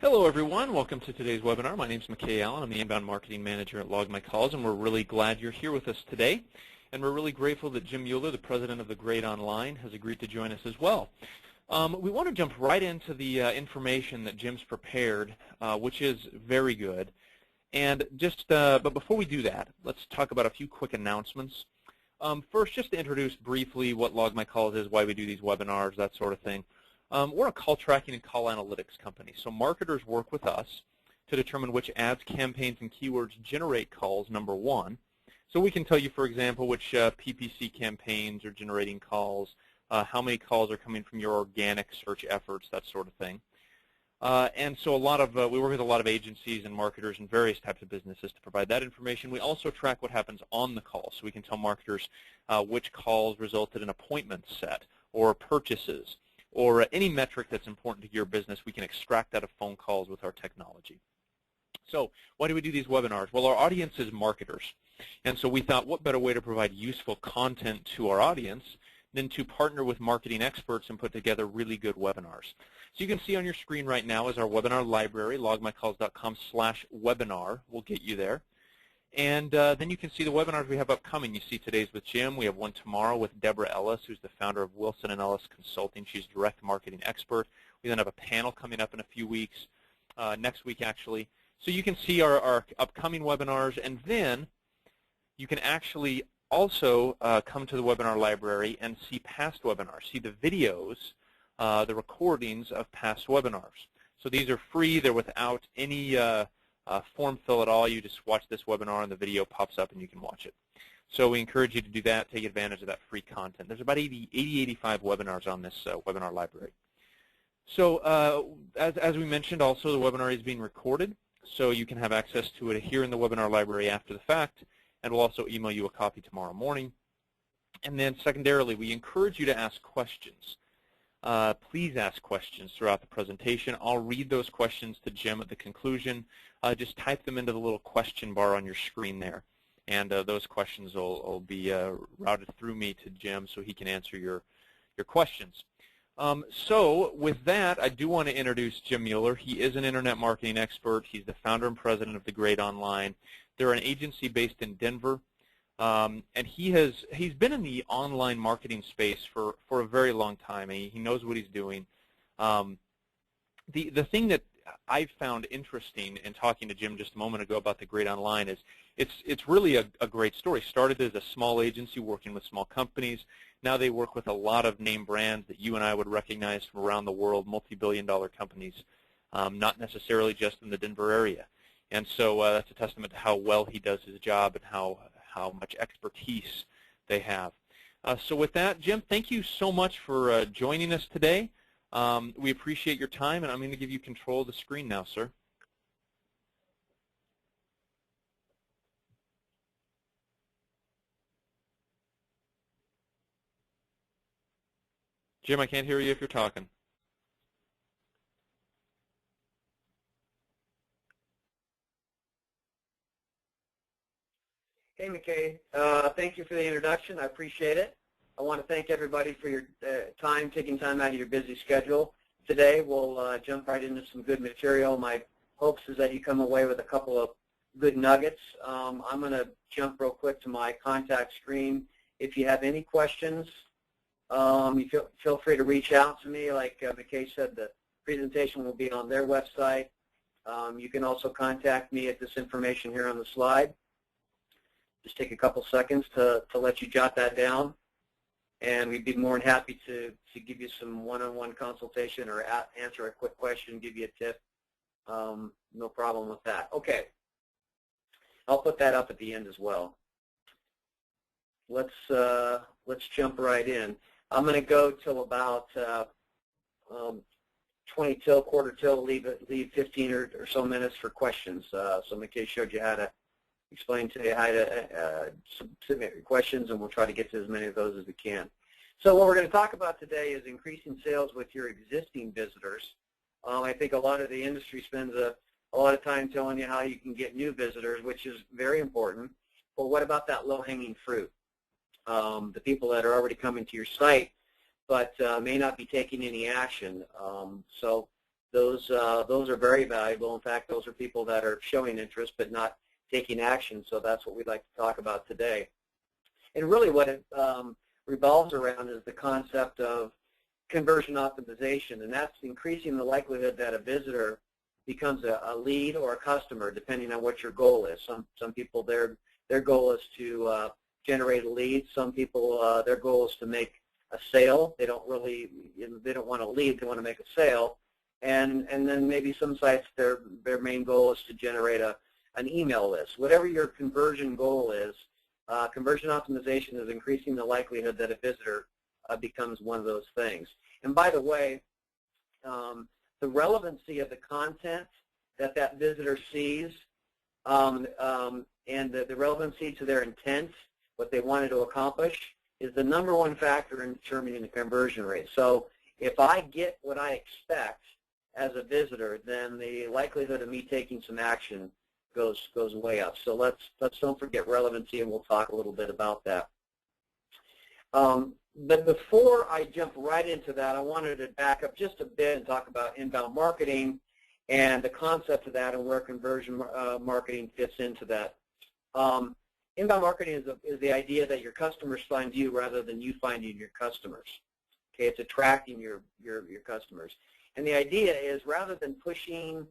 Hello everyone, welcome to today's webinar. My name is McKay Allen. I'm the Inbound Marketing Manager at Log My Calls, and we're really glad you're here with us today. And we're really grateful that Jim Mueller, the President of the Great Online, has agreed to join us as well. We want to jump right into the information that Jim's prepared, which is very good. And but before we do that, let's talk about a few quick announcements. First, just to introduce briefly what Log My Calls is, why we do these webinars, that sort of thing. We're a call tracking and call analytics company, so marketers work with us to determine which ads, campaigns, and keywords generate calls, number one. So we can tell you, for example, which PPC campaigns are generating calls, how many calls are coming from your organic search efforts, that sort of thing. And so we work with a lot of agencies and marketers and various types of businesses to provide that information. We also track what happens on the call, so we can tell marketers which calls resulted in appointments set or purchases, or any metric that's important to your business. We can extract out of phone calls with our technology. So why do we do these webinars? Well, our audience is marketers, and so we thought what better way to provide useful content to our audience than to partner with marketing experts and put together really good webinars. So you can see on your screen right now is our webinar library. logmycalls.com/webinar will get you there. And then you can see the webinars we have upcoming. You see today's with Jim. We have one tomorrow with Deborah Ellis, who's the founder of Wilson & Ellis Consulting. She's a direct marketing expert. We then have a panel coming up in a few weeks, next week actually. So you can see our upcoming webinars, and then you can actually also come to the webinar library and see past webinars, see the videos, the recordings of past webinars. So these are free. They're without any form fill at all. You just watch this webinar and the video pops up and you can watch it. So we encourage you to do that, take advantage of that free content. There's about 85 webinars on this webinar library. So as we mentioned, also the webinar is being recorded, so you can have access to it here in the webinar library after the fact, and we'll also email you a copy tomorrow morning. And then secondarily, we encourage you to ask questions. Please ask questions throughout the presentation. I'll read those questions to Jim at the conclusion. Just type them into the little question bar on your screen there, and those questions will be routed through me to Jim so he can answer your questions. So with that, I do want to introduce Jim Mueller. He is an internet marketing expert. He's the founder and president of The Great Online. They're an agency based in Denver. And he's been in the online marketing space for a very long time. He knows what he's doing. The thing that I found interesting in talking to Jim just a moment ago about The Great Online is it's really a great story. Started as a small agency working with small companies. Now they work with a lot of name brands that you and I would recognize from around the world, multi-billion-dollar companies, not necessarily just in the Denver area. And so that's a testament to how well he does his job and how much expertise they have. So with that, Jim, thank you so much for joining us today. We appreciate your time, and I'm going to give you control of the screen now, sir. Jim, I can't hear you if you're talking. Hey, McKay. Thank you for the introduction. I appreciate it. I want to thank everybody for your taking time out of your busy schedule. Today we'll jump right into some good material. My hopes is that you come away with a couple of good nuggets. I'm going to jump real quick to my contact screen. If you have any questions, you feel free to reach out to me. Like McKay said, the presentation will be on their website. You can also contact me at this information here on the slide. Just take a couple seconds to let you jot that down, and we'd be more than happy to give you some one-on-one consultation or answer a quick question, give you a tip. No problem with that. Okay. I'll put that up at the end as well. Let's jump right in. I'm going to go till about 20 till, quarter till, leave 15 or so minutes for questions. So McKay showed you how to explain to you how to submit your questions, and we'll try to get to as many of those as we can. So what we're going to talk about today is increasing sales with your existing visitors. I think a lot of the industry spends a lot of time telling you how you can get new visitors, which is very important. But what about that low-hanging fruit? The people that are already coming to your site but may not be taking any action. So those are very valuable. In fact, those are people that are showing interest but not taking action, so that's what we'd like to talk about today. And really what it revolves around is the concept of conversion optimization, and that's increasing the likelihood that a visitor becomes a lead or a customer, depending on what your goal is. Some people, their goal is to generate a lead. Some people, their goal is to make a sale. They don't want a lead. They want to make a sale. And then maybe some sites, their main goal is to generate an email list. Whatever your conversion goal is, conversion optimization is increasing the likelihood that a visitor becomes one of those things. And by the way, the relevancy of the content that visitor sees and the relevancy to their intent, what they wanted to accomplish, is the #1 factor in determining the conversion rate. So if I get what I expect as a visitor, then the likelihood of me taking some action goes way up. So let's don't forget relevancy, and we'll talk a little bit about that. But before I jump right into that, I wanted to back up just a bit and talk about inbound marketing and the concept of that and where conversion marketing fits into that. Inbound marketing is the idea that your customers find you rather than you finding your customers. Okay, it's attracting your customers. And the idea is rather than pushing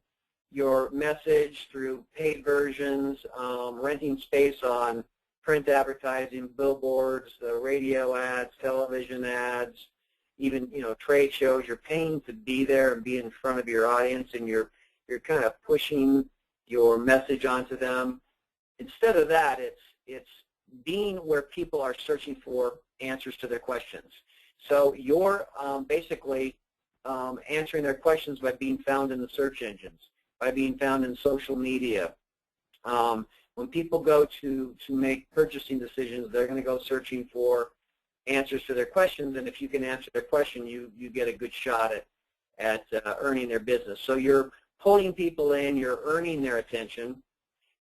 your message through paid versions, renting space on print advertising, billboards, radio ads, television ads, even trade shows, you're paying to be there and be in front of your audience, and you're kind of pushing your message onto them. Instead of that, it's being where people are searching for answers to their questions. So you're basically answering their questions by being found in the search engines, by being found in social media. When people go to make purchasing decisions, they're going to go searching for answers to their questions, and if you can answer their question, you get a good shot at earning their business. So you're pulling people in, you're earning their attention,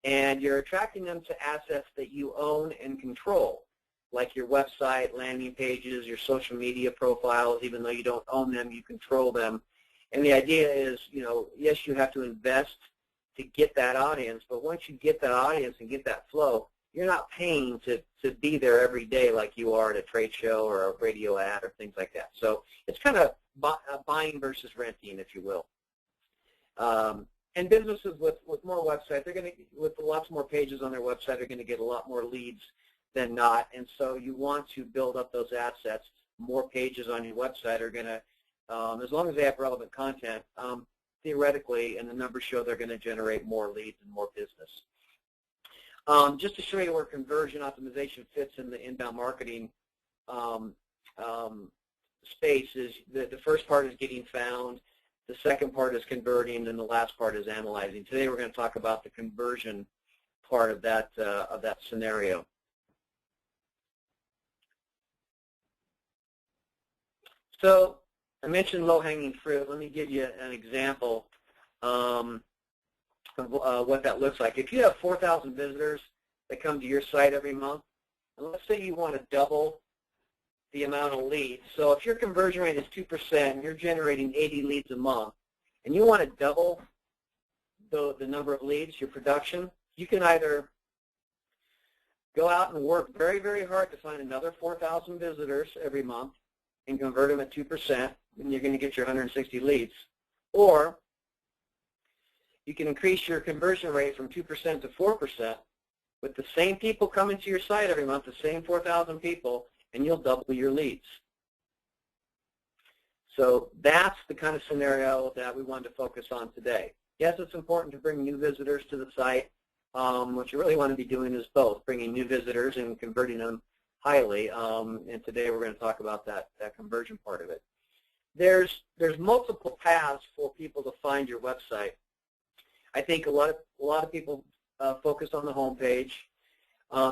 and you're attracting them to assets that you own and control, like your website, landing pages, your social media profiles. Even though you don't own them, you control them. And the idea is, yes, you have to invest to get that audience, but once you get that audience and get that flow, you're not paying to be there every day like you are at a trade show or a radio ad or things like that. So it's kind of buying versus renting, if you will. And businesses with more websites, they're going to, with lots more pages on their website, are going to get a lot more leads than not. And so you want to build up those assets. More pages on your website are going to, as long as they have relevant content, theoretically, and the numbers show, they're going to generate more leads and more business. Just to show you where conversion optimization fits in the inbound marketing space is the first part is getting found, the second part is converting, and the last part is analyzing. Today we're going to talk about the conversion part of that scenario. So I mentioned low-hanging fruit. Let me give you an example of what that looks like. If you have 4,000 visitors that come to your site every month, and let's say you want to double the amount of leads. So if your conversion rate is 2%, you're generating 80 leads a month, and you want to double the number of leads, your production, you can either go out and work very, very hard to find another 4,000 visitors every month and convert them at 2%, and you're going to get your 160 leads. Or you can increase your conversion rate from 2% to 4% with the same people coming to your site every month, the same 4,000 people, and you'll double your leads. So that's the kind of scenario that we wanted to focus on today. Yes, it's important to bring new visitors to the site. What you really want to be doing is both, bringing new visitors and converting them highly. And today we're going to talk about that conversion part of it. There's multiple paths for people to find your website. I think a lot of people focus on the home page,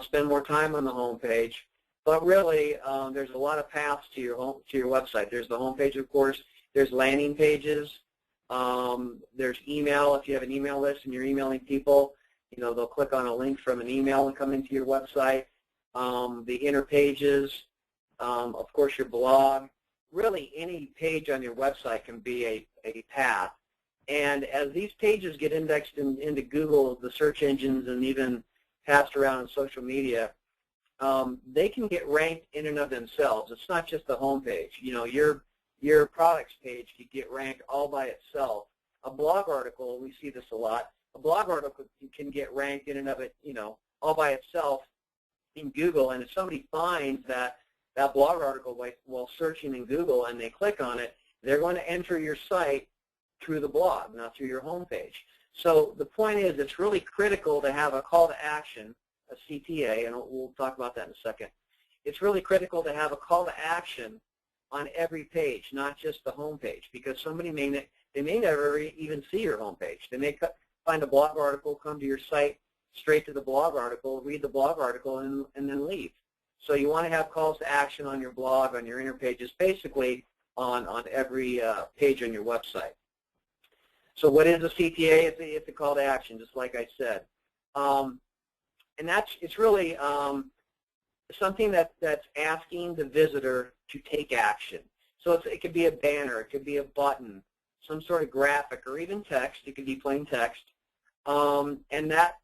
spend more time on the home page. But really, there's a lot of paths to your website. There's the home page, of course. There's landing pages. There's email. If you have an email list and you're emailing people, they'll click on a link from an email and come into your website. The inner pages, of course, your blog. Really, any page on your website can be a path And as these pages get indexed into Google, the search engines, and even passed around on social media, they can get ranked in and of themselves. It's not just the home page. You know, your products page could get ranked all by itself. A blog article, we see this a lot. A blog article can get ranked in and of it, you know, all by itself in Google. And if somebody finds that blog article while searching in Google and they click on it, they're going to enter your site through the blog, not through your home page. So the point is, it's really critical to have a call to action, a CTA, and we'll talk about that in a second. It's really critical to have a call to action on every page, not just the home page, because somebody may never even see your home page. They may find a blog article, come to your site, straight to the blog article, read the blog article, and then leave. So you want to have calls to action on your blog, on your inner pages, basically on every page on your website. So what is a CTA? It's a call to action, just like I said. And it's really something that's asking the visitor to take action. So it could be a banner, it could be a button, some sort of graphic, or even text. It could be plain text. And that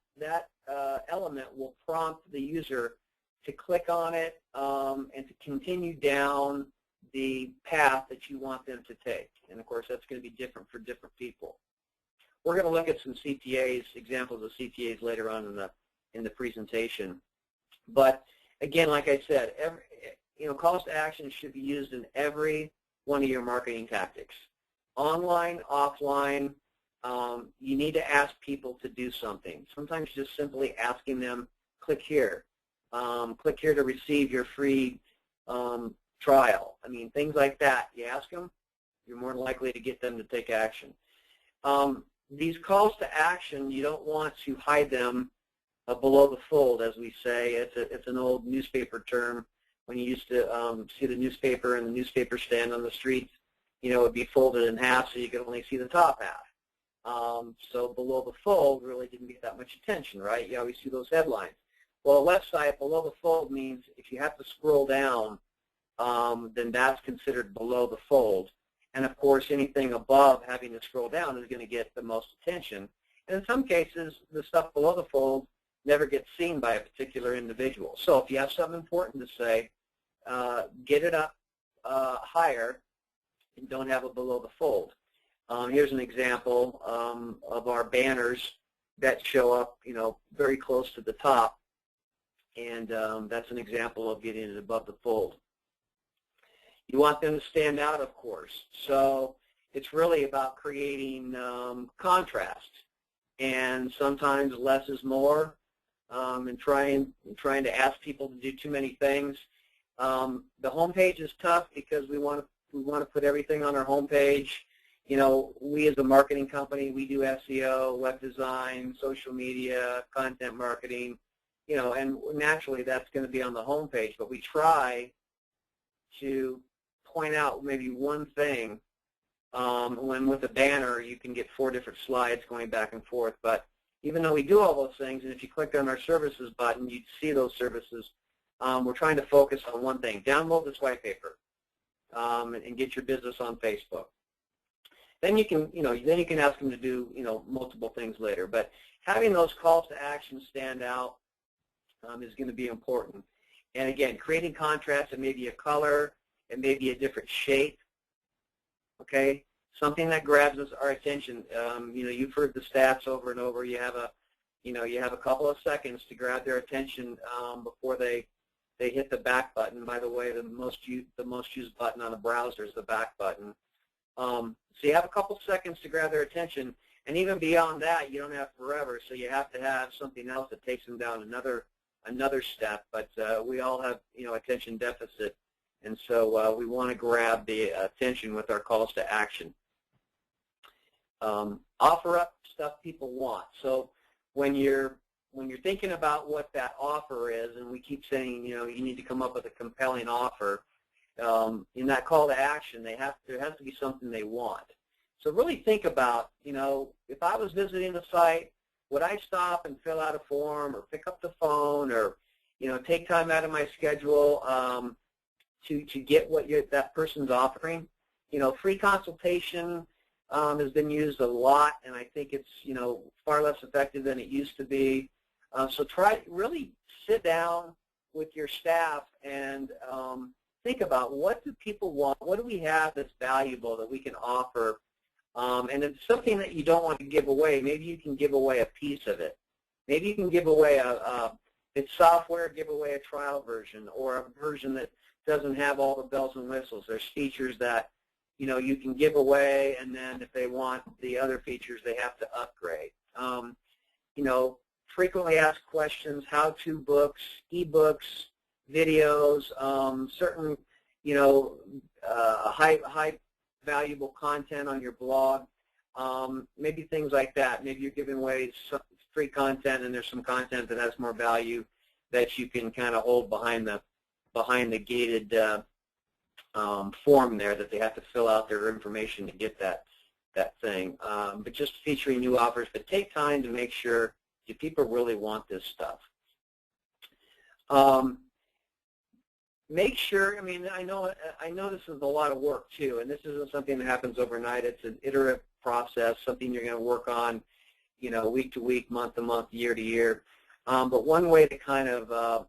element will prompt the user to click on it and to continue down the path that you want them to take. And of course, that's going to be different for different people. We're going to look at some CTAs, examples of CTAs later on in the presentation. But again, like I said, calls to action should be used in every one of your marketing tactics. Online, offline, you need to ask people to do something. Sometimes just simply asking them, click here to receive your free trial. I mean, things like that. You ask them, you're more likely to get them to take action. These calls to action, you don't want to hide them below the fold, as we say. It's an old newspaper term. When you used to see the newspaper and the newspaper stand on the streets, you know, it would be folded in half so you could only see the top half. So below the fold really didn't get that much attention, right? You always see those headlines. Well, a left side below the fold means if you have to scroll down, then that's considered below the fold. And of course, anything above having to scroll down is going to get the most attention. And in some cases, the stuff below the fold never gets seen by a particular individual. So if you have something important to say, get it up higher and don't have it below the fold. Here's an example of our banners that show up, you know, very close to the top. And that's an example of getting it above the fold. You want them to stand out, of course. So it's really about creating contrast. And sometimes less is more, and trying to ask people to do too many things. The home page is tough because we want to put everything on our home page. You know, we as a marketing company, we do SEO, web design, social media, content marketing. You know, and naturally that's going to be on the home page. But we try to point out maybe one thing. When with a banner, you can get 4 different slides going back and forth. But even though we do all those things, and if you click on our services button, you'd see those services. We're trying to focus on one thing: download this white paper and get your business on Facebook. Then you can, then you can ask them to do, multiple things later. But having those calls to action stand out is going to be important. And again, creating contrast, it may be a color, it may be a different shape. Okay, something that grabs our attention. You've heard the stats over and over. You have a couple of seconds to grab their attention before they hit the back button. By the way, the most used button on a browser is the back button. So you have a couple seconds to grab their attention, and even beyond that, you don't have forever. So you have to have something else that takes them down another step. But we all have attention deficit. And so we want to grab the attention with our calls to action. Offer up stuff people want. So when you're thinking about what that offer is, and we keep saying you need to come up with a compelling offer, in that call to action, there has to be something they want. So really think about if I was visiting the site, would I stop and fill out a form or pick up the phone or take time out of my schedule to get what that person's offering. Free consultation, has been used a lot, and I think it's far less effective than it used to be. So really sit down with your staff and think about, what do people want? What do we have that's valuable that we can offer? And it's something that you don't want to give away. Maybe you can give away a piece of it. Maybe you can give away it's software, give away a trial version, or a version that doesn't have all the bells and whistles. There's features that you can give away, and then if they want the other features, they have to upgrade. Frequently asked questions, how-to books, e-books, videos, certain high valuable content on your blog, maybe things like that. Maybe you're giving away some free content, and there's some content that has more value that you can kind of hold behind the gated form there that they have to fill out their information to get that thing. But just featuring new offers, but take time to make sure, do people really want this stuff? Make sure, I know this is a lot of work too, and this isn't something that happens overnight. It's an iterative process, something you're going to work on, week to week, month to month, year to year. But one way to kind of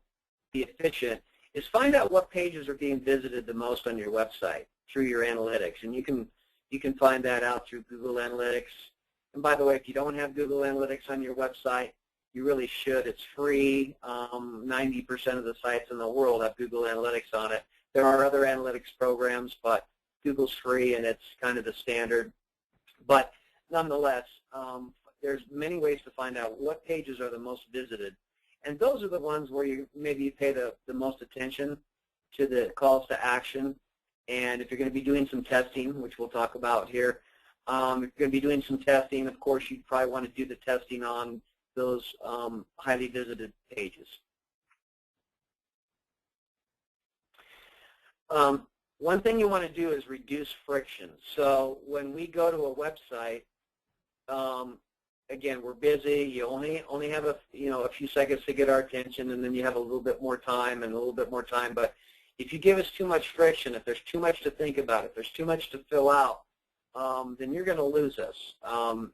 be efficient is find out what pages are being visited the most on your website through your analytics, and you can find that out through Google Analytics. And by the way, if you don't have Google Analytics on your website, you really should. It's free. 90% of the sites in the world have Google Analytics on it. There are other analytics programs, but Google's free, and it's kind of the standard. But nonetheless, there's many ways to find out what pages are the most visited. And those are the ones where you pay the most attention to the calls to action. And if you're going to be doing some testing, which we'll talk about here, if you're going to be doing some testing, of course, you'd probably want to do the testing on those highly visited pages. One thing you want to do is reduce friction. So when we go to a website, again, we're busy. You only have a few seconds to get our attention, and then you have a little bit more time and a little bit more time. But if you give us too much friction, if there's too much to think about, if there's too much to fill out, then you're going to lose us.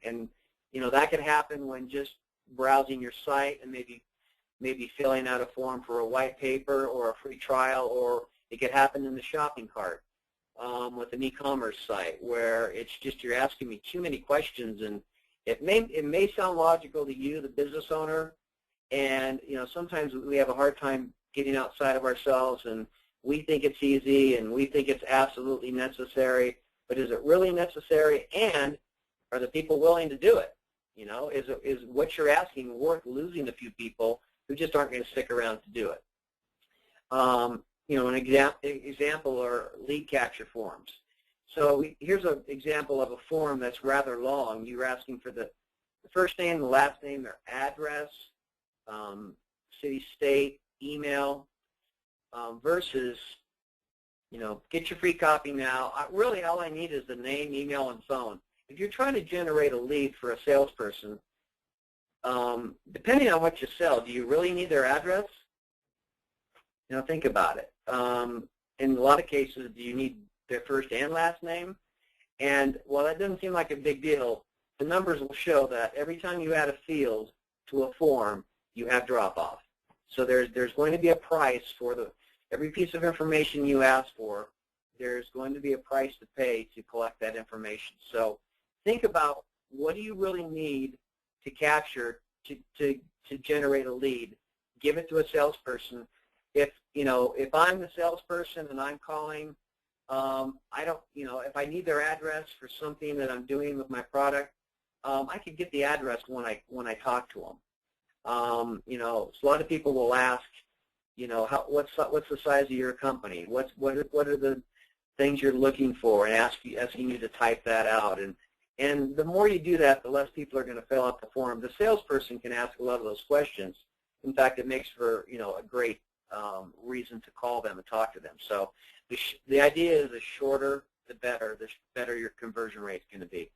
And that could happen when just browsing your site and maybe filling out a form for a white paper or a free trial, or it could happen in the shopping cart with an e-commerce site where it's just you're asking me too many questions, and it may sound logical to you, the business owner, and sometimes we have a hard time getting outside of ourselves, and we think it's easy and we think it's absolutely necessary, but is it really necessary, and are the people willing to do it? Is what you're asking worth losing a few people who just aren't going to stick around to do it? An example are lead capture forms. So here's an example of a form that's rather long. You're asking for the first name, the last name, their address, city, state, email, versus, get your free copy now. Really, all I need is the name, email, and phone. If you're trying to generate a lead for a salesperson, depending on what you sell, do you really need their address? Think about it. In a lot of cases, do you need their first and last name? And while that doesn't seem like a big deal, the numbers will show that every time you add a field to a form, you have drop-off. So there's going to be a price for every piece of information you ask for. There's going to be a price to pay to collect that information. So think about, what do you really need to capture to generate a lead? Give it to a salesperson. If I'm the salesperson and I'm calling, if I need their address for something that I'm doing with my product, I could get the address when I talk to them. So a lot of people will ask, what's the size of your company? What are the things you're looking for, and asking you to type that out. And the more you do that, the less people are going to fill out the form. The salesperson can ask a lot of those questions. In fact, it makes for a great reason to call them and talk to them. So the idea is the shorter, the better your conversion rate is going to be.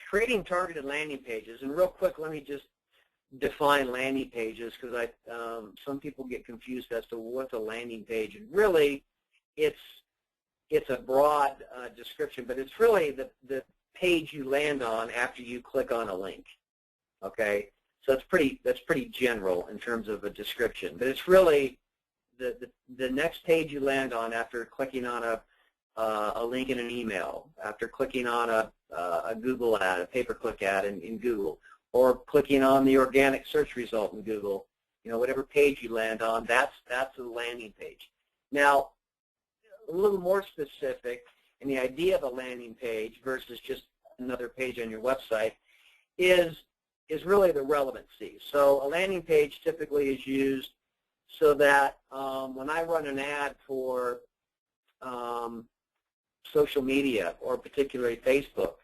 Creating targeted landing pages, and real quick, let me just define landing pages, because some people get confused as to what's a landing page. And really, it's it's a broad description, but it's really the page you land on after you click on a link. Okay, so that's pretty general in terms of a description, but it's really the next page you land on after clicking on a link in an email, after clicking on a Google ad, a pay-per-click ad in Google, or clicking on the organic search result in Google. Whatever page you land on, that's the landing page. Now, a little more specific, and the idea of a landing page versus just another page on your website is really the relevancy. So a landing page typically is used so that when I run an ad for social media, or particularly Facebook,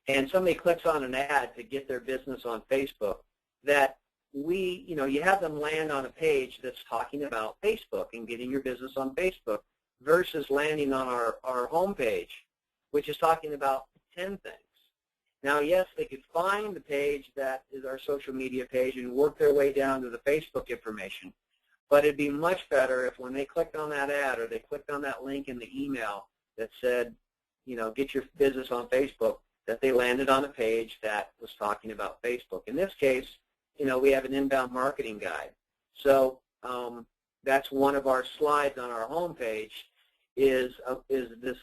and somebody clicks on an ad to get their business on Facebook, that you have them land on a page that's talking about Facebook and getting your business on Facebook, versus landing on our home page, which is talking about 10 things. Now, yes, they could find the page that is our social media page and work their way down to the Facebook information, but it'd be much better if when they clicked on that ad or they clicked on that link in the email that said, get your business on Facebook, that they landed on a page that was talking about Facebook. In this case, we have an inbound marketing guide. So that's one of our slides on our home page is this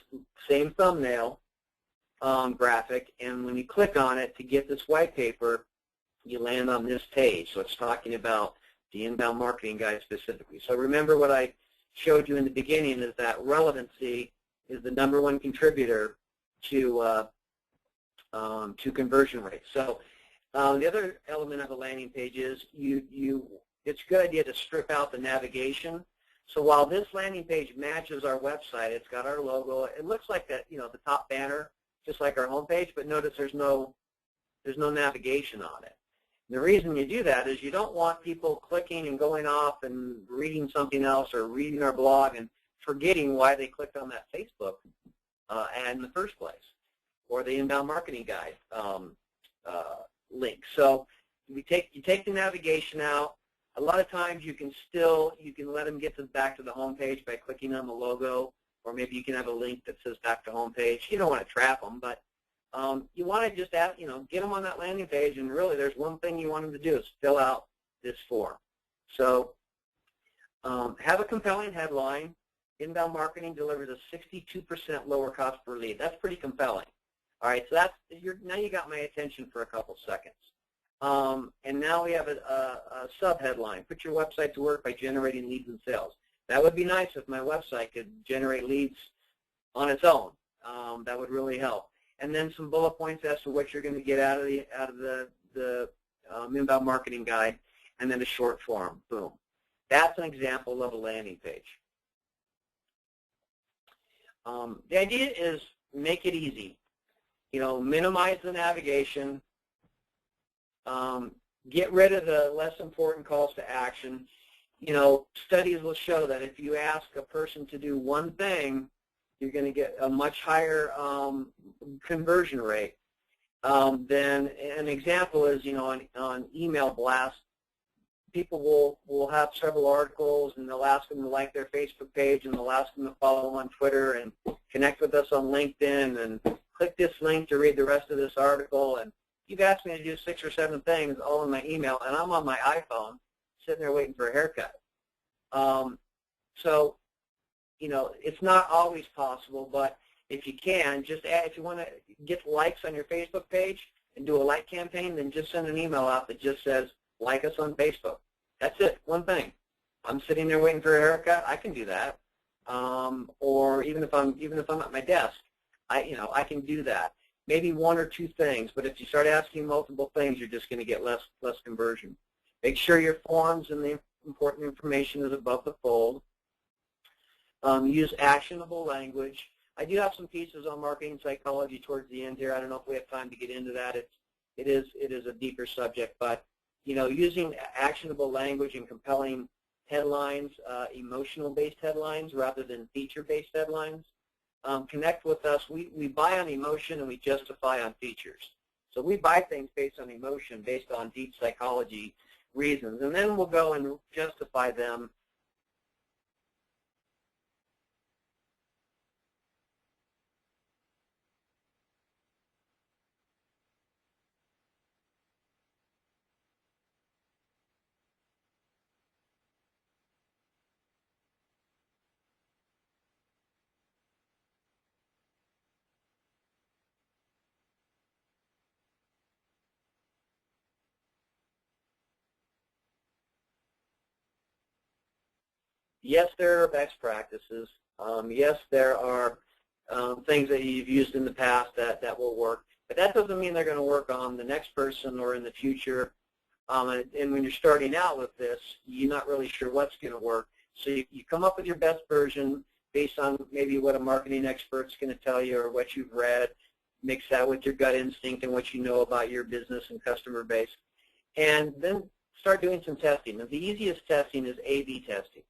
same thumbnail graphic, and when you click on it to get this white paper, you land on this page. So it's talking about the inbound marketing guide specifically. So remember what I showed you in the beginning is that relevancy is the #1 contributor to conversion rate. So the other element of a landing page is it's a good idea to strip out the navigation. So while this landing page matches our website, it's got our logo. It looks like that, the top banner, just like our home page, but notice there's no navigation on it. And the reason you do that is you don't want people clicking and going off and reading something else or reading our blog and forgetting why they clicked on that Facebook ad in the first place, or the inbound marketing guide link. So you take the navigation out. A lot of times you can let them get back to the home page by clicking on the logo, or maybe you can have a link that says back to home page. You don't want to trap them, but you want to just get them on that landing page, and really there's one thing you want them to do is fill out this form. So have a compelling headline. Inbound marketing delivers a 62% lower cost per lead. That's pretty compelling. All right, so now you got my attention for a couple seconds. And now we have a sub-headline, put your website to work by generating leads and sales. That would be nice if my website could generate leads on its own. That would really help. And then some bullet points as to what you're going to get out of the inbound marketing guide, and then a short form. Boom. That's an example of a landing page. The idea is make it easy. Minimize the navigation. Get rid of the less important calls to action. Studies will show that if you ask a person to do one thing, you're going to get a much higher conversion rate. Then an example is, on email blast, people will have several articles, and they'll ask them to like their Facebook page, and they'll ask them to follow them on Twitter and connect with us on LinkedIn, and click this link to read the rest of this article. And you've asked me to do 6 or 7 things all in my email, and I'm on my iPhone sitting there waiting for a haircut. So, it's not always possible, but if you can, just add, if you want to get likes on your Facebook page and do a like campaign, then just send an email out that just says, like us on Facebook. That's it, one thing. I'm sitting there waiting for a haircut, I can do that. Or even if I'm at my desk, I can do that. Maybe 1 or 2 things, but if you start asking multiple things, you're just going to get less conversion. Make sure your forms and the important information is above the fold. Use actionable language. I do have some pieces on marketing psychology towards the end here. I don't know if we have time to get into that. It is a deeper subject, but using actionable language and compelling headlines, emotional-based headlines rather than feature-based headlines. Connect with us. We buy on emotion and we justify on features. So we buy things based on emotion, based on deep psychology reasons, and then we'll go and justify them Yes, there are best practices. Yes, there are things that you've used in the past that will work. But that doesn't mean they're going to work on the next person or in the future. And when you're starting out with this, you're not really sure what's going to work. So you come up with your best version based on maybe what a marketing expert's going to tell you or what you've read. Mix that with your gut instinct and what you know about your business and customer base. And then start doing some testing. Now, the easiest testing is A/B testing.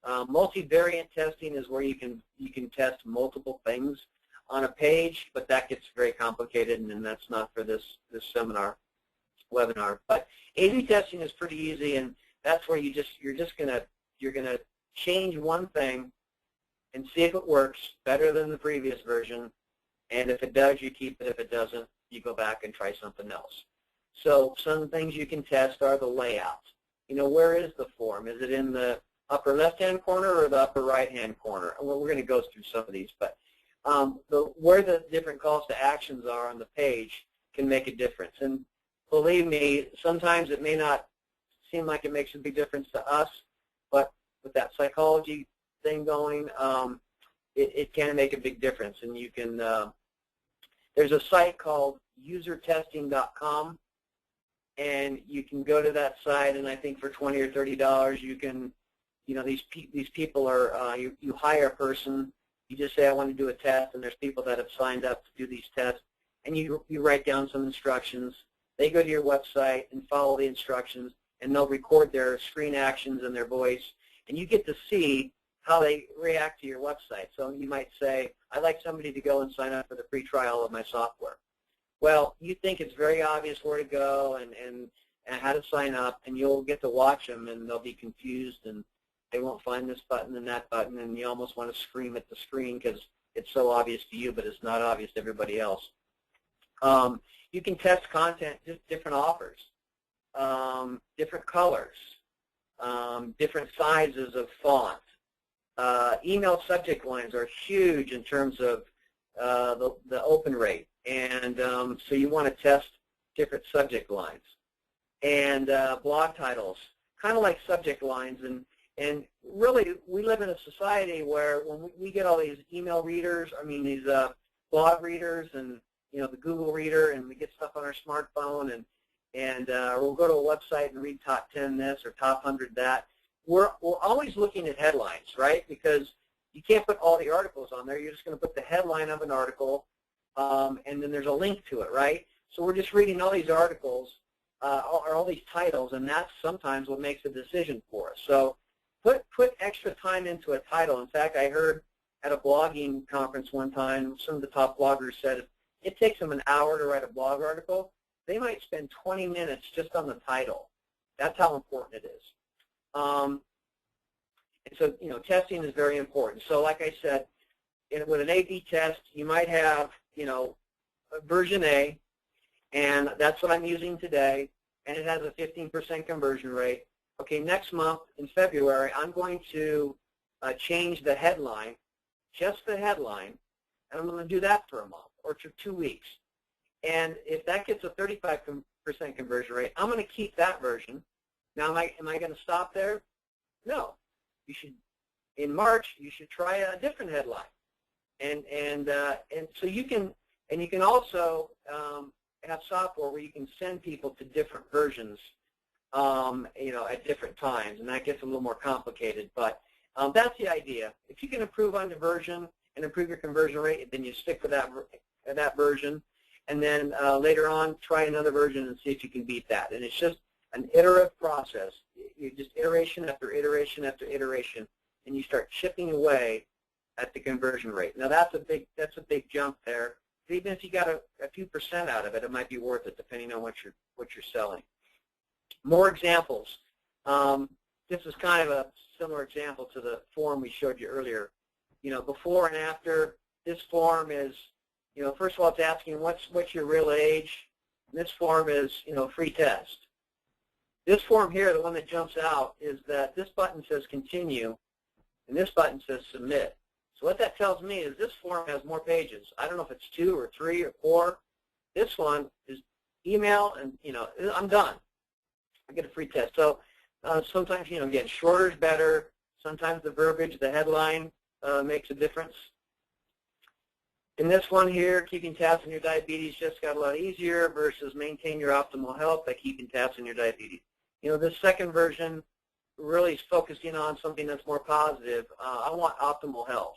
Multivariate testing is where you can test multiple things on a page, but that gets very complicated, and that's not for this webinar. But A/B testing is pretty easy, and that's where you're gonna change one thing and see if it works better than the previous version. And if it does, you keep it. If it doesn't, you go back and try something else. So some things you can test are the layout. Where is the form? Is it in the upper left-hand corner or the upper right-hand corner? Well, we're going to go through some of these, but where the different calls to actions are on the page can make a difference. And believe me, sometimes it may not seem like it makes a big difference to us, but with that psychology thing going, it can make a big difference. And you can, there's a site called usertesting.com, and you can go to that site, and I think for $20 or $30 you can, these people are, you hire a person, you just say I want to do a test, and there's people that have signed up to do these tests, and you write down some instructions. They go to your website and follow the instructions, and they'll record their screen actions and their voice, and you get to see how they react to your website. So you might say, I'd like somebody to go and sign up for the free trial of my software. Well, you think it's very obvious where to go and how to sign up, and you'll get to watch them, and they'll be confused, and they won't find this button and that button, and you almost want to scream at the screen because it's so obvious to you, but it's not obvious to everybody else. You can test content, just different offers, different colors, different sizes of font. Email subject lines are huge in terms of the open rate, and so you want to test different subject lines. And blog titles, kind of like subject lines, and really we live in a society where when we get all these email readers, these blog readers and the Google reader, and we get stuff on our smartphone, and we'll go to a website and read top 10 this or top 100 that. We're always looking at headlines, right? Because you can't put all the articles on there. You're just going to put the headline of an article, and then there's a link to it, right? So we're just reading all these articles or all these titles, and that's sometimes what makes a decision for us. So put extra time into a title. In fact, I heard at a blogging conference one time, some of the top bloggers said it takes them an hour to write a blog article. They might spend 20 minutes just on the title. That's how important it is. And so, testing is very important. So like I said, with an A/B test, you might have, version A, and that's what I'm using today, and it has a 15% conversion rate. Okay, next month in February, I'm going to change the headline, just the headline, and I'm going to do that for a month or for 2 weeks. And if that gets a 35% conversion rate, I'm going to keep that version. Now, am I going to stop there? No. You should, in March, you should try a different headline, and so you can also have software where you can send people to different versions, at different times, and that gets a little more complicated. But that's the idea. If you can improve on the version and improve your conversion rate, then you stick with that version, and then later on try another version and see if you can beat that. And it's just an iterative process. You just iteration after iteration after iteration, and you start chipping away at the conversion rate. Now that's a big jump there. Even if you got a few percent out of it, it might be worth it depending on what you're selling. More examples. This is kind of a similar example to the form we showed you earlier. Before and after. This form is, first of all, it's asking what's your real age. And this form is, free test. This form here, the one that jumps out, is that this button says continue, and this button says submit. So what that tells me is this form has more pages. I don't know if it's 2 or 3 or 4. This one is email, and I'm done. I get a free test. So sometimes, again, shorter is better. Sometimes the verbiage, the headline makes a difference. In this one here, keeping tabs on your diabetes just got a lot easier versus maintain your optimal health by keeping tabs on your diabetes. You know, this second version really is focusing on something that's more positive. I want optimal health.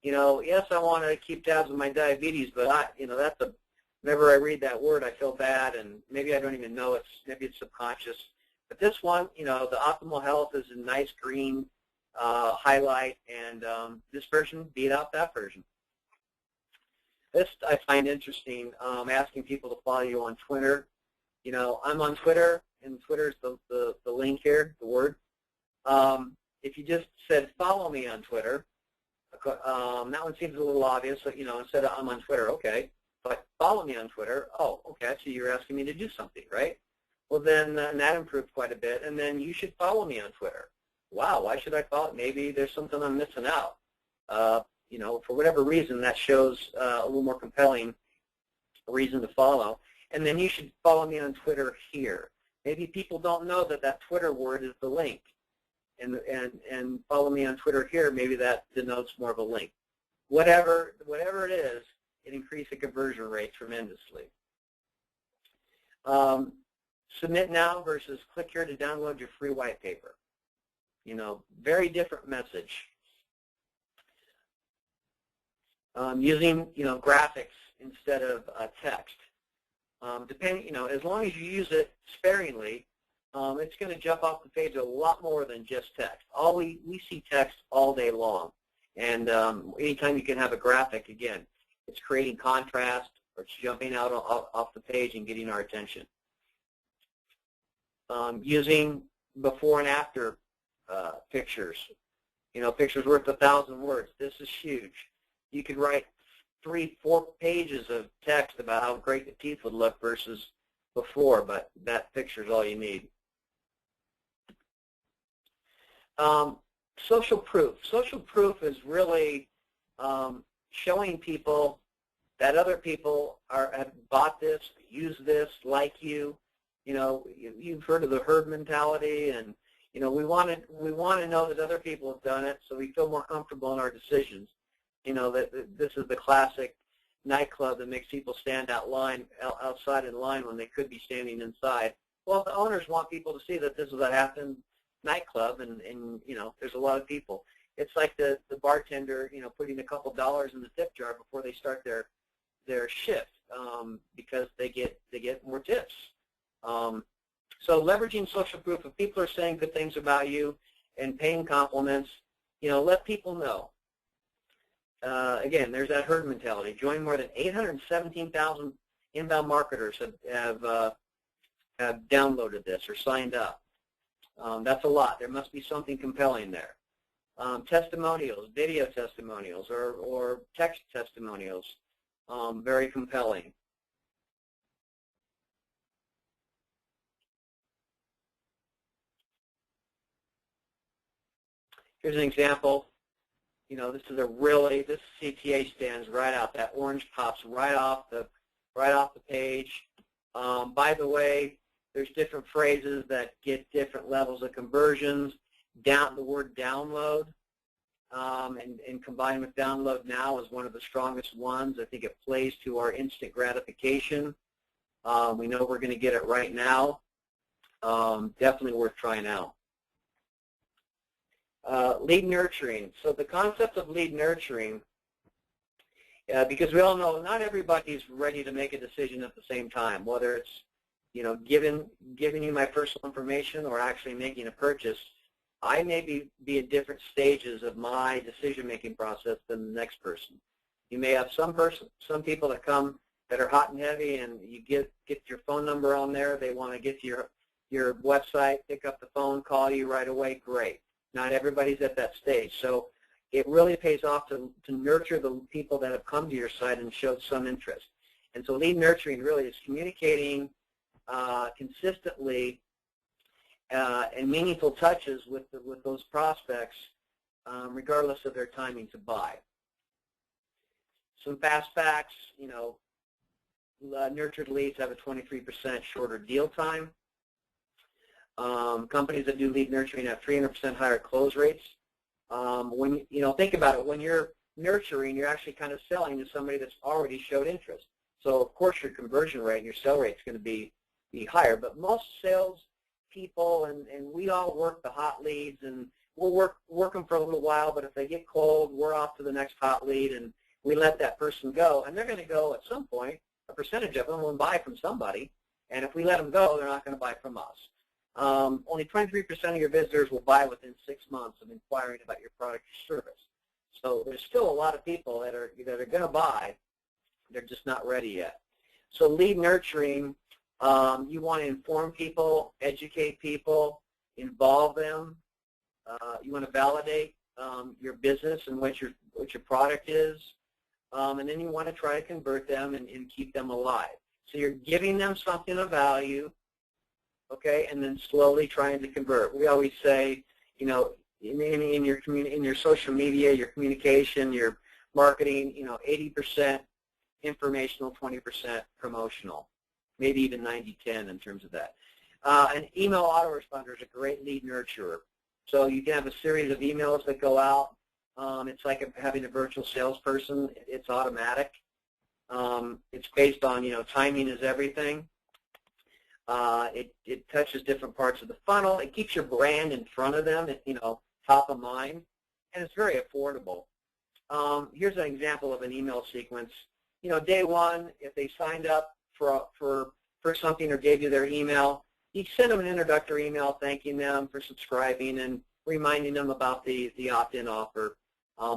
You know, yes, I want to keep tabs on my diabetes, but whenever I read that word, I feel bad, and maybe I don't even know maybe it's subconscious. But this one, you know, the optimal health is a nice green highlight, and this version beat out that version. This I find interesting, asking people to follow you on Twitter. You know, I'm on Twitter, and Twitter's the link here, the word. If you just said follow me on Twitter, that one seems a little obvious. So, you know, instead of I'm on Twitter, okay, but follow me on Twitter. Oh, okay, so you're asking me to do something, right? Well, then that improved quite a bit. And then you should follow me on Twitter. Wow, why should I follow? Maybe there's something I'm missing out. You know, for whatever reason, that shows a little more compelling reason to follow. And then you should follow me on Twitter here. Maybe people don't know that that Twitter word is the link. And follow me on Twitter here, maybe that denotes more of a link. Whatever it is, it increases the conversion rate tremendously. Submit now versus click here to download your free white paper. You know, very different message. Using, you know, graphics instead of text. Depending, you know, as long as you use it sparingly, it's going to jump off the page a lot more than just text. We see text all day long, and anytime you can have a graphic, again, it's creating contrast, or it's jumping out off the page and getting our attention. Using before and after pictures. You know, pictures worth 1,000 words. This is huge. You could write 3-4 pages of text about how great the teeth would look versus before, but that picture is all you need. Social proof. Social proof is really showing people that other people have bought this, used this, like you. You know, you've heard of the herd mentality, and you know, we want to know that other people have done it, so we feel more comfortable in our decisions. You know, that this is the classic nightclub that makes people stand outside in line when they could be standing inside. Well, the owners want people to see that this is a happened nightclub, and you know, there's a lot of people. It's like the bartender, you know, putting a couple dollars in the tip jar before they start their shift, because they get more tips. So leveraging social proof, if people are saying good things about you and paying compliments, you know, let people know. Again, there's that herd mentality. Join more than 817,000 inbound marketers have downloaded this or signed up. That's a lot. There must be something compelling there. Testimonials, video testimonials, or text testimonials, very compelling. Here's an example. You know, this CTA stands right out. That orange pops right off the page. By the way, there's different phrases that get different levels of conversions. The word download, and combined with download now is one of the strongest ones. I think it plays to our instant gratification. We know we're going to get it right now. Definitely worth trying out. Lead nurturing. So the concept of lead nurturing, because we all know not everybody's ready to make a decision at the same time, whether it's, you know, giving you my personal information or actually making a purchase. I may be at different stages of my decision-making process than the next person. You may have some people that come that are hot and heavy, and you get your phone number on there. They want to get to your website, pick up the phone, call you right away. Great. Not everybody's at that stage. So it really pays off to nurture the people that have come to your site and showed some interest. And so lead nurturing really is communicating consistently and meaningful touches with those prospects, regardless of their timing to buy. Some fast facts, you know, nurtured leads have a 23% shorter deal time. Companies that do lead nurturing have 300% higher close rates When think about it. When you're nurturing, you're actually kind of selling to somebody that's already showed interest. So of course your conversion rate and your sell rate is going to be higher. But most sales people, and we all work the hot leads, and we'll work them for a little while. But if they get cold, we're off to the next hot lead, and we let that person go. And they're going to go at some point. A percentage of them will buy from somebody. And if we let them go, they're not going to buy from us. Only 23% of your visitors will buy within 6 months of inquiring about your product or service. So there's still a lot of people that are going to buy. They're just not ready yet. So lead nurturing, you want to inform people, educate people, involve them. You want to validate your business and what your product is, and then you want to try to convert them and keep them alive. So you're giving them something of value, okay, and then slowly trying to convert. We always say, in your social media, your communication, your marketing, 80% informational, 20% promotional, maybe even 90-10 in terms of that. An email autoresponder is a great lead nurturer. So you can have a series of emails that go out. It's like having a virtual salesperson. It's automatic. It's based on, timing is everything. It touches different parts of the funnel. It keeps your brand in front of them, top of mind, and it's very affordable. Here's an example of an email sequence. Day one, if they signed up for something or gave you their email, you send them an introductory email thanking them for subscribing and reminding them about the opt-in offer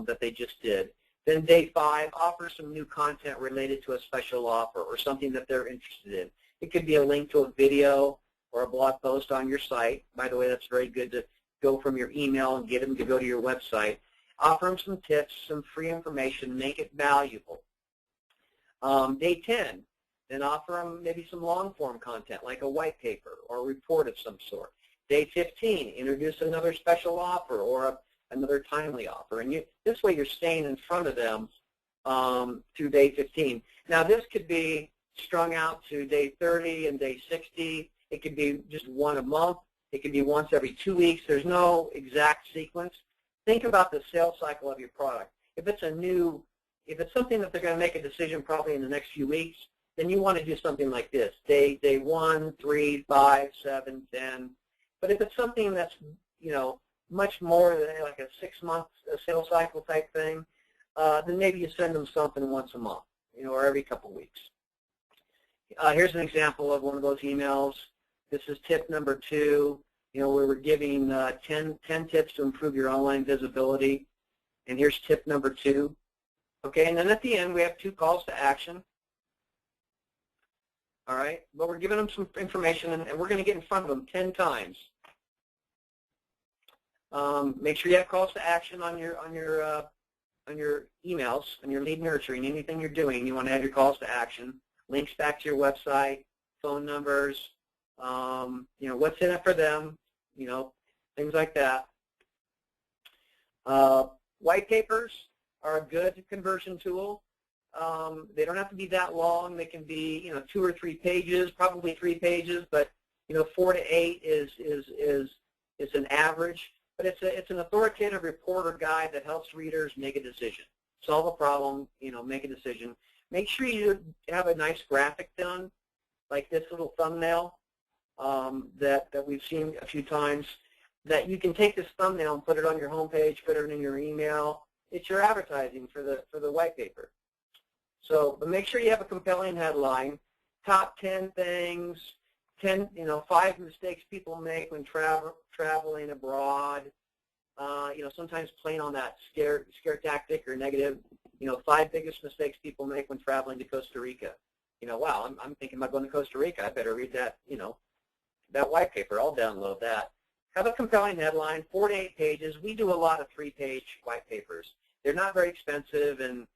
that they just did. Then day 5, offer some new content related to a special offer or something that they're interested in. It could be a link to a video or a blog post on your site. By the way, that's very good to go from your email and get them to go to your website. Offer them some tips, some free information, make it valuable. Day 10, then offer them maybe some long-form content like a white paper or a report of some sort. Day 15, introduce another special offer or another timely offer. And this way you're staying in front of them through day 15. Now this could be strung out to day 30 and day 60. It could be just one a month. It could be once every 2 weeks. There's no exact sequence. Think about the sales cycle of your product. If it's something that they're going to make a decision probably in the next few weeks, then you want to do something like this. Day 1, 3, 5, 7, 10. But if it's something that's, much more than like a 6-month sales cycle type thing, then maybe you send them something once a month, or every couple of weeks. Here's an example of one of those emails. This is tip number 2. We were giving 10 tips to improve your online visibility. And here's tip number 2. Okay, and then at the end we have 2 calls to action. All right, but we're giving them some information, and we're going to get in front of them 10 times. Make sure you have calls to action on your emails, on your lead nurturing. Anything you're doing, you want to have your calls to action, links back to your website, phone numbers, what's in it for them, things like that. White papers are a good conversion tool. They don't have to be that long. They can be 2 or 3 pages, probably 3 pages, but 4 to 8 is an average. But it's an authoritative report or guide that helps readers make a decision, solve a problem, make a decision. Make sure you have a nice graphic done, like this little thumbnail that we've seen a few times. That you can take this thumbnail and put it on your homepage, put it in your email. It's your advertising for the white paper. So, but make sure you have a compelling headline. Top 10 things. 5 mistakes people make when traveling abroad. Sometimes playing on that scare tactic or negative. 5 biggest mistakes people make when traveling to Costa Rica. Wow, I'm thinking about going to Costa Rica. I better read that, that white paper. I'll download that. Have a compelling headline, 4 to 8 pages. We do a lot of 3-page white papers. They're not very expensive, and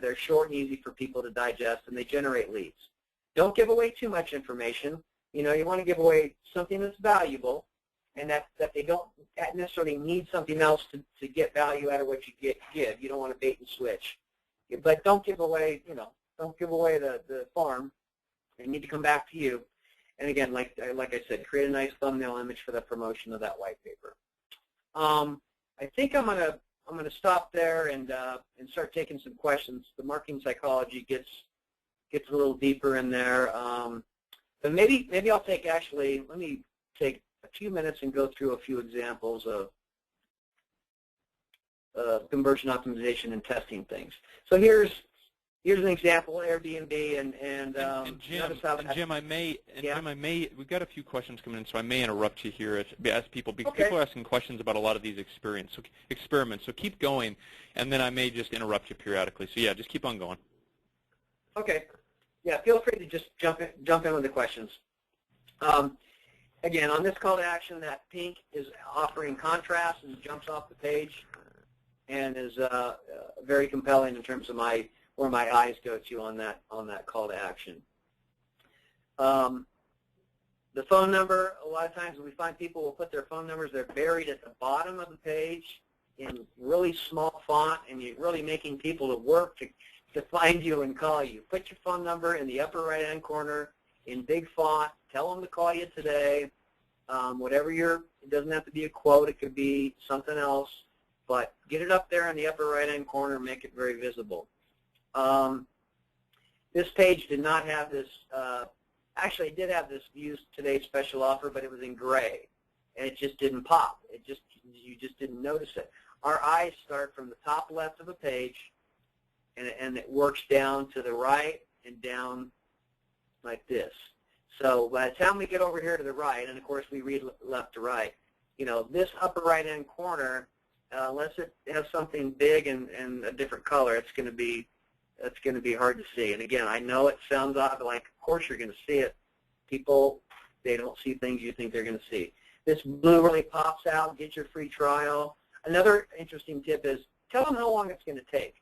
they're short and easy for people to digest, and they generate leads. Don't give away too much information. You want to give away something that's valuable, and that they don't necessarily need something else to get value out of what you give. You don't want to bait and switch. But don't give away, don't give away the farm. They need to come back to you. And again, like I said, create a nice thumbnail image for the promotion of that white paper. I think I'm gonna stop there and start taking some questions. The marketing psychology gets a little deeper in there. But maybe I'll let me take a few minutes and go through a few examples of conversion optimization and testing things. So here's an example, Airbnb, and Jim, we've got a few questions coming in, so I may interrupt you here as people, because okay. people are asking questions about a lot of these experiments. So keep going, and then I may just interrupt you periodically. So yeah, just keep on going. Okay. Yeah, feel free to just jump in with the questions. Again, on this call to action, that pink is offering contrast and jumps off the page, and is very compelling in terms of where my eyes go to on that call to action. The phone number, a lot of times we find people will put their phone numbers, they're buried at the bottom of the page in really small font, and you're really making people to work to find you and call you. Put your phone number in the upper right-hand corner in big font. Tell them to call you today. It doesn't have to be a quote. It could be something else. But get it up there in the upper right-hand corner, make it very visible. This page did not have this, actually it did have this View Today's special offer, but it was in gray, and it just didn't pop. You just didn't notice it. Our eyes start from the top left of the page, and it works down to the right and down like this. So by the time we get over here to the right, and of course we read left to right, this upper right-hand corner, unless it has something big and a different color, it's going to be hard to see. And again, I know it sounds odd, like of course you're going to see it. People, they don't see things you think they're going to see. This blue really pops out. Get your free trial. Another interesting tip is tell them how long it's going to take.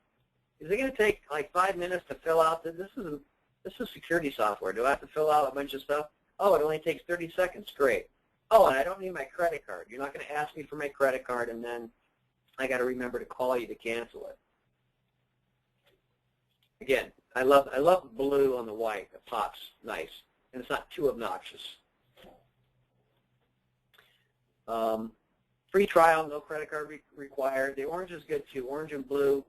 Is it going to take like 5 minutes to fill out? This is security software. Do I have to fill out a bunch of stuff? Oh, it only takes 30 seconds. Great. Oh, and I don't need my credit card. You're not going to ask me for my credit card, and then I got to remember to call you to cancel it. Again, I love blue on the white. It pops nice, and it's not too obnoxious. Free trial, no credit card required. The orange is good too. Orange and blue,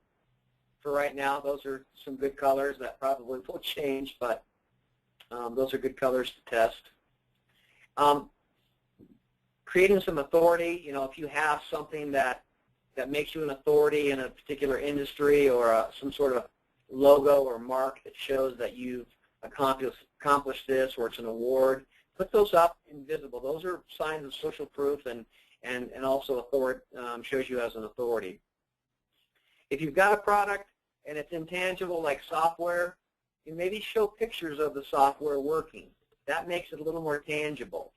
for right now, those are some good colors. That probably will change, but those are good colors to test. Creating some authority. If you have something that makes you an authority in a particular industry, or some sort of logo or mark that shows that you've accomplished this, or it's an award, put those up invisible. Those are signs of social proof, and also shows you as an authority. If you've got a product and it's intangible like software, you maybe show pictures of the software working. That makes it a little more tangible,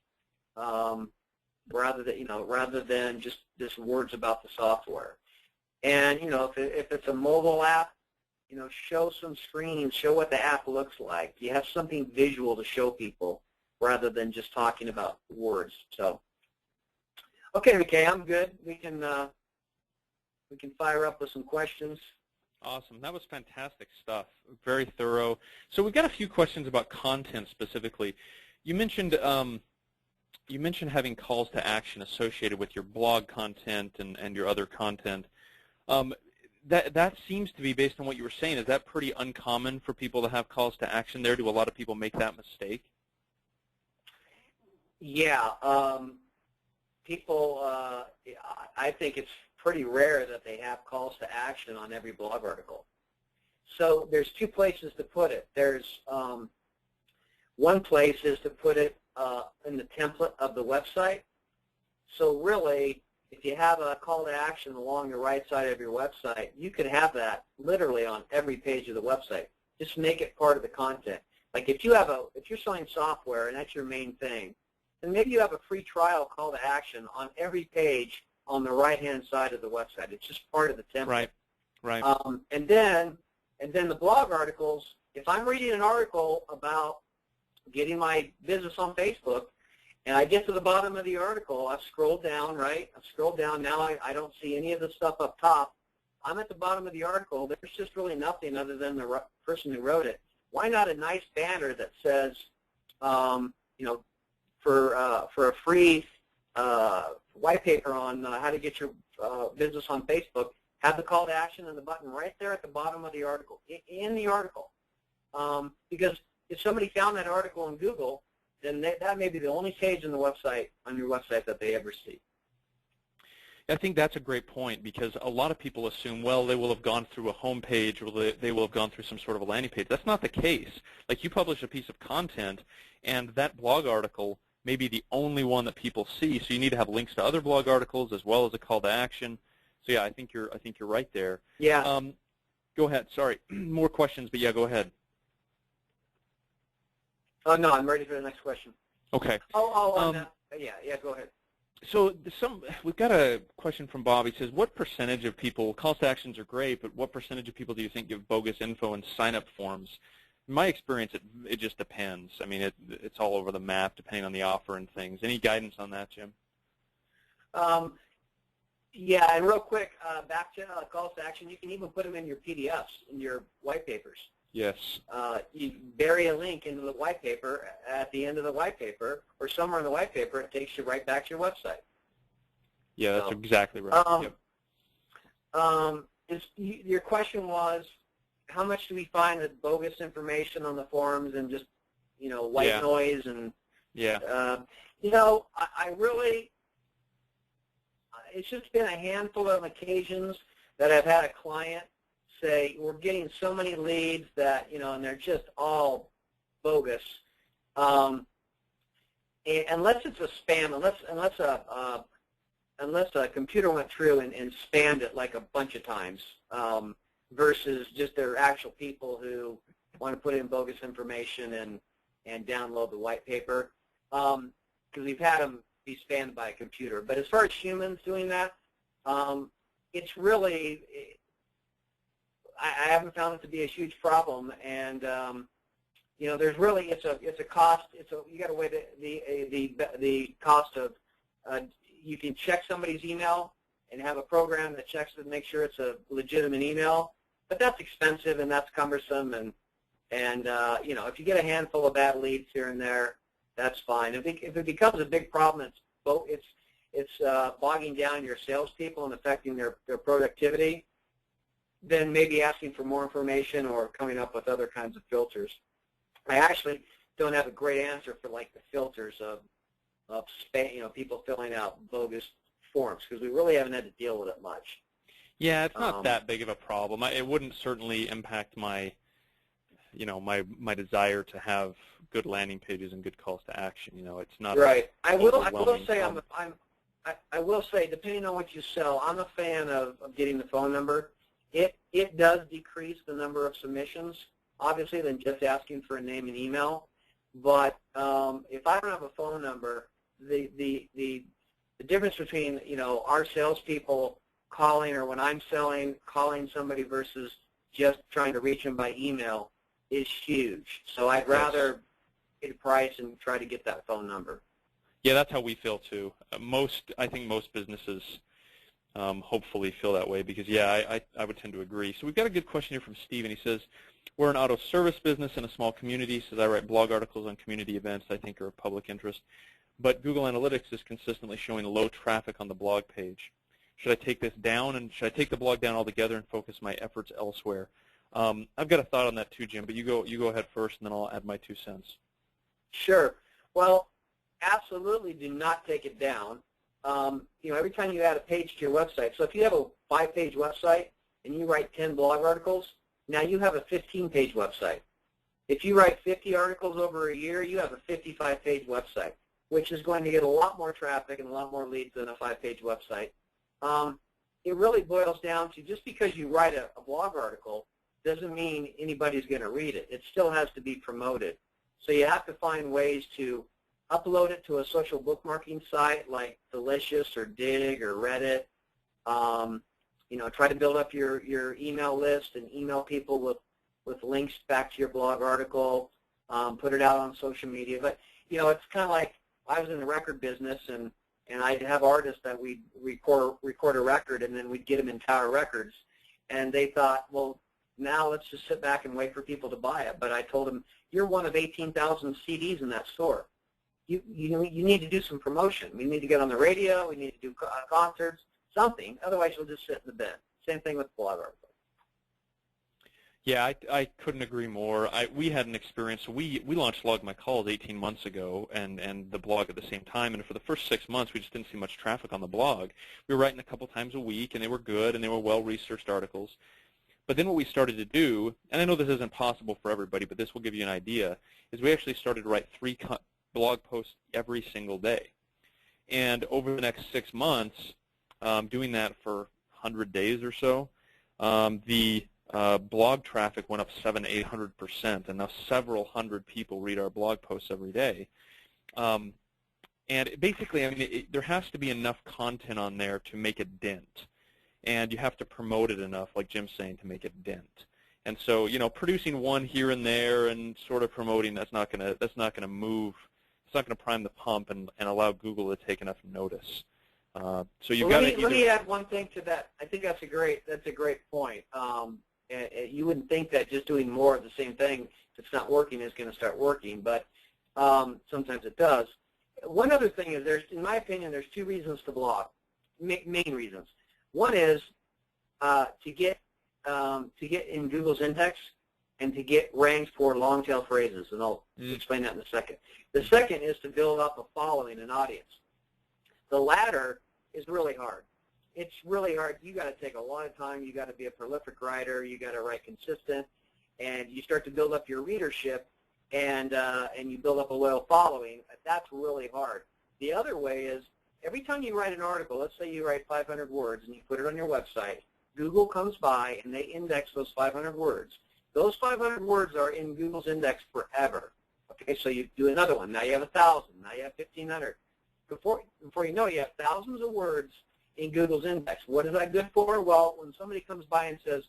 rather than just words about the software. And if it's a mobile app, show some screens, show what the app looks like. You have something visual to show people rather than just talking about words. So, okay, McKay, I'm good. We can fire up with some questions. Awesome. That was fantastic stuff. Very thorough. So we've got a few questions about content specifically. You mentioned having calls to action associated with your blog content and your other content. That seems to be, based on what you were saying, is that pretty uncommon for people to have calls to action there? Do a lot of people make that mistake? Yeah. People, I think it's pretty rare that they have calls to action on every blog article. So there's two places to put it. There's one place is to put it in the template of the website. So really, if you have a call to action along the right side of your website, you could have that literally on every page of the website. Just make it part of the content. Like if you're selling software and that's your main thing, then maybe you have a free trial call to action on every page on the right-hand side of the website. It's just part of the template. Right. And then the blog articles. If I'm reading an article about getting my business on Facebook, and I get to the bottom of the article, I've scrolled down, right? I've scrolled down. Now I don't see any of the stuff up top. I'm at the bottom of the article. There's just really nothing other than the person who wrote it. Why not a nice banner that says, for a free white paper on how to get your business on Facebook, have the call to action and the button right there at the bottom of the article, in the article. Because if somebody found that article in Google, then that may be the only page on your website that they ever see. I think that's a great point, because a lot of people assume, well, they will have gone through a home page, or they will have gone through some sort of a landing page. That's not the case. Like, you publish a piece of content, and that blog article may be the only one that people see. So you need to have links to other blog articles as well as a call to action. So yeah, I think you're right there. Yeah. Go ahead. Sorry, more questions, but yeah, go ahead. Oh no, I'm ready for the next question. Okay. Yeah, go ahead. So we've got a question from Bob. He says, what percentage of people, calls to actions are great, but what percentage of people do you think give bogus info in sign-up forms? In my experience, it just depends. I mean, it's all over the map depending on the offer and things. Any guidance on that, Jim? Yeah, and real quick, back to calls to action, you can even put them in your PDFs, in your white papers. Yes. You bury a link into the white paper at the end of the white paper, or somewhere in the white paper, it takes you right back to your website. Yeah, that's exactly right. Yep. Your question was, how much do we find that bogus information on the forums and just, white noise and, I really, it's just been a handful of occasions that I've had a client say, we're getting so many leads that, and they're just all bogus. Unless it's a spam, unless a computer went through and spammed it like a bunch of times, versus just their actual people who want to put in bogus information and download the white paper, because we've had them be spammed by a computer. But as far as humans doing that, it's really, I haven't found it to be a huge problem, and there's really it's a cost. You got to weigh the cost of. You can check somebody's email and have a program that checks to make sure it's a legitimate email, but that's expensive and that's cumbersome. And if you get a handful of bad leads here and there, that's fine. If it becomes a big problem, it's bogging down your salespeople and affecting their productivity, then maybe asking for more information or coming up with other kinds of filters. I actually don't have a great answer for like the filters of spam, people filling out bogus forms, because we really haven't had to deal with it much. Yeah, it's not that big of a problem. It wouldn't certainly impact my desire to have good landing pages and good calls to action. It's not right. I will say, depending on what you sell, I'm a fan of getting the phone number. It does decrease the number of submissions, obviously, than just asking for a name and email. But if I don't have a phone number, the difference between our salespeople calling, or when I'm calling somebody versus just trying to reach them by email is huge. So I'd rather get a price and try to get that phone number. Yeah, that's how we feel too. I think most businesses hopefully feel that way, because I would tend to agree. So we've got a good question here from Steve, and he says, we're an auto service business in a small community. He says, I write blog articles on community events I think are of public interest, but Google Analytics is consistently showing low traffic on the blog page. Should I take this down, and should I take the blog down altogether and focus my efforts elsewhere? I've got a thought on that too, Jim, but you go ahead first, and then I'll add my 2 cents. Sure. Well, absolutely do not take it down. Every time you add a page to your website, so if you have a 5-page website and you write 10 blog articles, now you have a 15-page website. If you write 50 articles over a year, you have a 55-page website, which is going to get a lot more traffic and a lot more leads than a 5-page website. It really boils down to, just because you write a blog article doesn't mean anybody's going to read it. It still has to be promoted. So you have to find ways to upload it to a social bookmarking site like Delicious or Dig or Reddit. Try to build up your email list and email people with links back to your blog article. Put it out on social media. But, it's kind of like I was in the record business, and I'd have artists that we'd record a record, and then we'd get them in Tower Records. And they thought, well, now let's just sit back and wait for people to buy it. But I told them, you're one of 18,000 CDs in that store. you need to do some promotion. We need to get on the radio. We need to do concerts, something. Otherwise, you'll just sit in the bin. Same thing with blog articles. Yeah, I couldn't agree more. We had an experience. We launched Log My Calls 18 months ago and the blog at the same time. And for the first 6 months, we just didn't see much traffic on the blog. We were writing a couple times a week, and they were good, and they were well-researched articles. But then what we started to do, and I know this isn't possible for everybody, but this will give you an idea, is we actually started to write 3 blog posts every single day. And over the next 6 months, doing that for 100 days or so, the blog traffic went up 700–800%, and now several hundred people read our blog posts every day. And basically, I mean, there has to be enough content on there to make a dent, and you have to promote it enough, like Jim's saying, to make it dent. And so, you know, producing one here and there and sort of promoting, that's not gonna move. It's not gonna prime the pump and allow Google to take enough notice. So you've got to. Let me add one thing to that. I think that's a great point. You wouldn't think that just doing more of the same thing, if it's not working, is going to start working, but sometimes it does. One other thing is, in my opinion, there's 2 reasons to blog, main reasons. One is to get in Google's index and to get ranked for long tail phrases, and I'll explain that in a second. The second is to build up a following, an audience. The latter is really hard. It's really hard. You got to take a lot of time. You got to be a prolific writer. You got to write consistent, and you start to build up your readership, and you build up a loyal following. That's really hard. The other way is every time you write an article, let's say you write 500 words and you put it on your website, Google comes by and they index those 500 words. Those 500 words are in Google's index forever. Okay, so you do another one. Now you have 1,000. Now you have 1,500. Before you know it, you have thousands of words in Google's index. What is that good for? Well, when somebody comes by and says,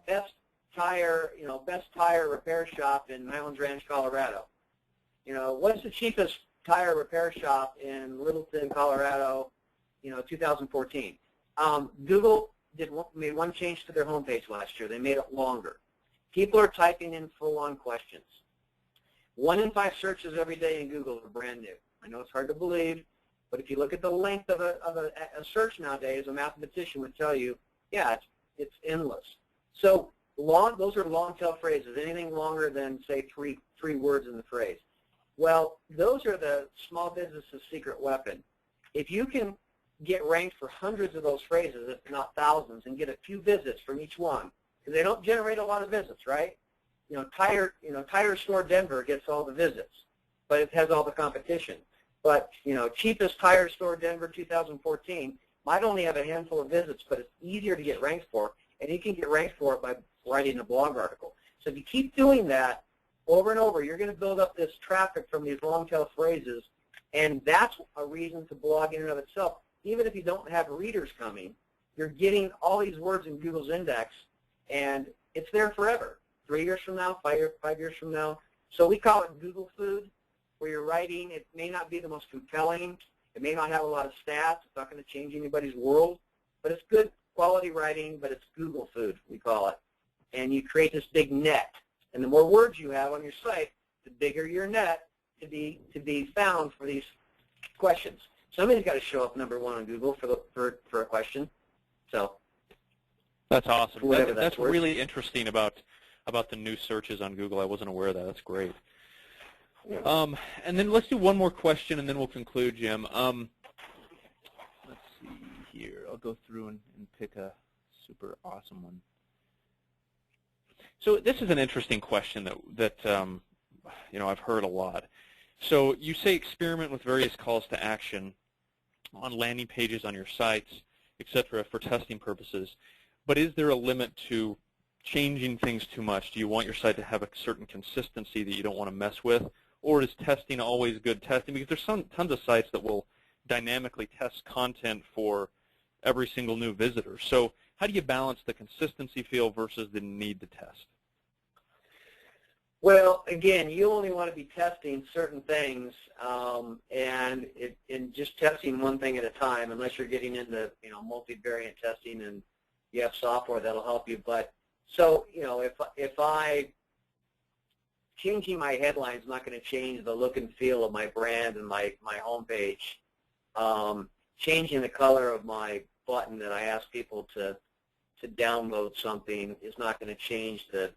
best tire repair shop in Highlands Ranch, Colorado. You know, what's the cheapest tire repair shop in Littleton, Colorado, 2014? Google made one change to their homepage last year. They made it longer. People are typing in full-on questions. 1 in 5 searches every day in Google are brand new. I know it's hard to believe, but if you look at the length of a search nowadays, a mathematician would tell you, yeah, it's endless. So those are long-tail phrases, anything longer than, say, three words in the phrase. Well, those are the small business's secret weapon. If you can get ranked for hundreds of those phrases, if not thousands, and get a few visits from each one, because they don't generate a lot of visits, right? Tire Store Denver gets all the visits, but it has all the competition. But, cheapest Tire Store Denver 2014 might only have a handful of visits, but it's easier to get ranked for, and you can get ranked for it by writing a blog article. So if you keep doing that over and over, you're going to build up this traffic from these long-tail phrases, and that's a reason to blog in and of itself. Even if you don't have readers coming, you're getting all these words in Google's index, and it's there forever. 3 years from now, 5 years from now. So we call it Google food, where you're writing. It may not be the most compelling. It may not have a lot of stats. It's not going to change anybody's world, but it's good quality writing, but it's Google food, we call it. And you create this big net. And the more words you have on your site, the bigger your net to be found for these questions. Somebody's got to show up number 1 on Google for a question. So that's awesome. That's worth. Really interesting about the new searches on Google. I wasn't aware of that. That's great. Yeah. And then let's do one more question, and then we'll conclude, Jim. Let's see here. I'll go through and pick a super awesome one. So this is an interesting question that I've heard a lot. So you say experiment with various calls to action on landing pages on your sites, etc., for testing purposes. But is there a limit to changing things too much? Do you want your site to have a certain consistency that you don't want to mess with? Or is testing always good testing? Because there's tons of sites that will dynamically test content for every single new visitor. So how do you balance the consistency feel versus the need to test? Well, again, you only want to be testing certain things, and just testing one thing at a time, unless you're getting into multivariate testing and you have software that'll help you. But so if I changing my headline is not going to change the look and feel of my brand and my homepage. Changing the color of my button that I ask people to download something is not going to change the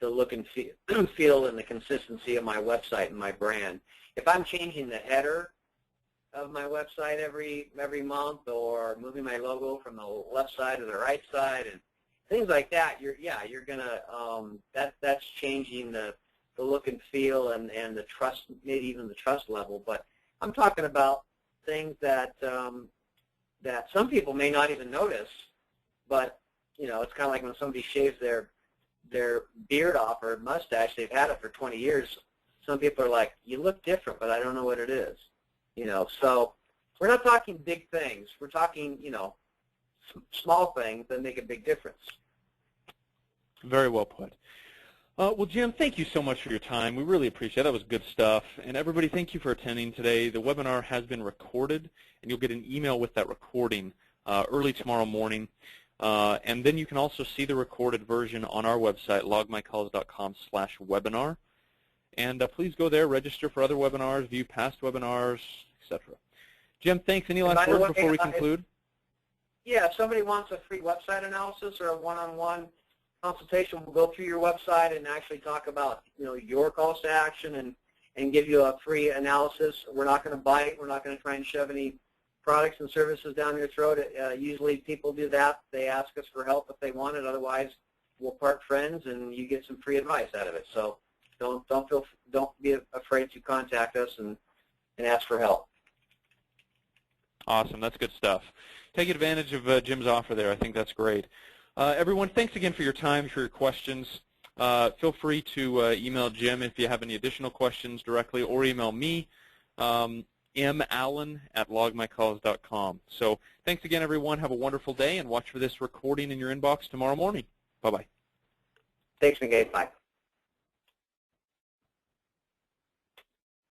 the look and feel and the consistency of my website and my brand. If I'm changing the header of my website every month, or moving my logo from the left side to the right side and things like that, you're gonna that's changing the look and feel and the trust, maybe even the trust level. But I'm talking about things that that some people may not even notice, but it's kind of like when somebody shaves their beard off or mustache. They've had it for 20 years. Some people are like, "You look different," but I don't know what it is. So we're not talking big things. We're talking, small things that make a big difference. Very well put. Well, Jim, thank you so much for your time. We really appreciate it. That was good stuff. And everybody, thank you for attending today. The webinar has been recorded, and you'll get an email with that recording early tomorrow morning. And then you can also see the recorded version on our website, logmycalls.com/webinar. And please go there, register for other webinars, view past webinars, etc. Jim, thanks. Any last words before we conclude? Yeah, if somebody wants a free website analysis or a one-on-one consultation, we'll go through your website and actually talk about your calls to action and give you a free analysis. We're not going to bite. We're not going to try and shove any products and services down your throat. Usually people do that. They ask us for help if they want it. Otherwise, we'll part friends and you get some free advice out of it. So don't be afraid to contact us and ask for help. Awesome. That's good stuff. Take advantage of Jim's offer there. I think that's great. Everyone, thanks again for your time, for your questions. Feel free to email Jim if you have any additional questions directly, or email me, mallen@logmycalls.com. So thanks again, everyone. Have a wonderful day, and watch for this recording in your inbox tomorrow morning. Bye-bye. Thanks, McGee. Bye.